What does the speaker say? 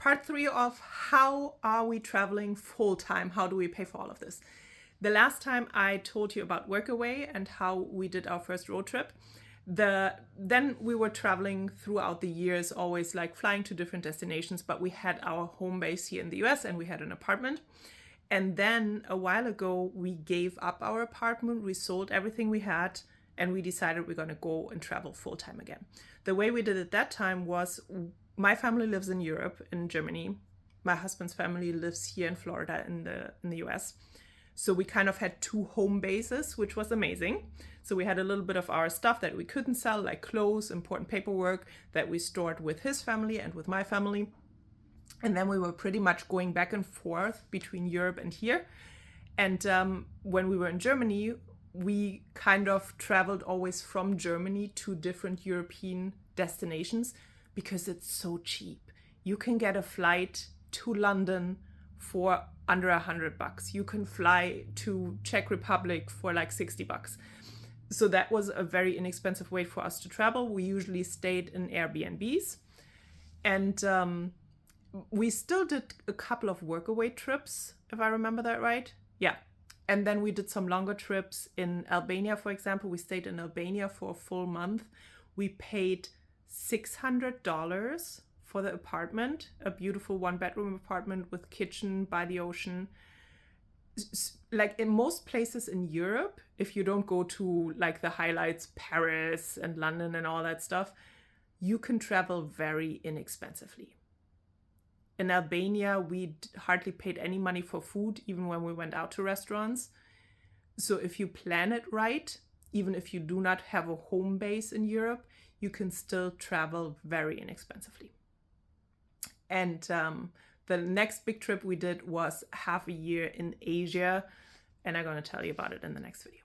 part 3 of how are we traveling full time? How do we pay for all of this? The last time I told you about Workaway and how we did our first road trip. Then we were traveling throughout the years, always like flying to different destinations, but we had our home base here in the US and we had an apartment. And then a while ago, we gave up our apartment, we sold everything we had, and we decided we're going to go and travel full time again. The way we did it that time was my family lives in Europe, in Germany. My husband's family lives here in Florida, in the US. So we kind of had 2 home bases, which was amazing. So we had a little bit of our stuff that we couldn't sell, like clothes, important paperwork that we stored with his family and with my family. And then we were pretty much going back and forth between Europe and here. And when we were in Germany, we kind of traveled always from Germany to different European destinations because it's so cheap. You can get a flight to London for under $100. You can fly to Czech Republic for like $60. So that was a very inexpensive way for us to travel. We usually stayed in Airbnbs. And we still did a couple of Workaway trips, if I remember that right. Yeah. And then we did some longer trips in Albania, for example. We stayed in Albania for a full month. We paid $600 for the apartment, a beautiful 1-bedroom apartment with kitchen by the ocean. Like in most places in Europe, if you don't go to like the highlights, Paris and London and all that stuff, you can travel very inexpensively. In Albania, we hardly paid any money for food, even when we went out to restaurants. So if you plan it right, even if you do not have a home base in Europe, you can still travel very inexpensively. And the next big trip we did was half a year in Asia, and I'm going to tell you about it in the next video.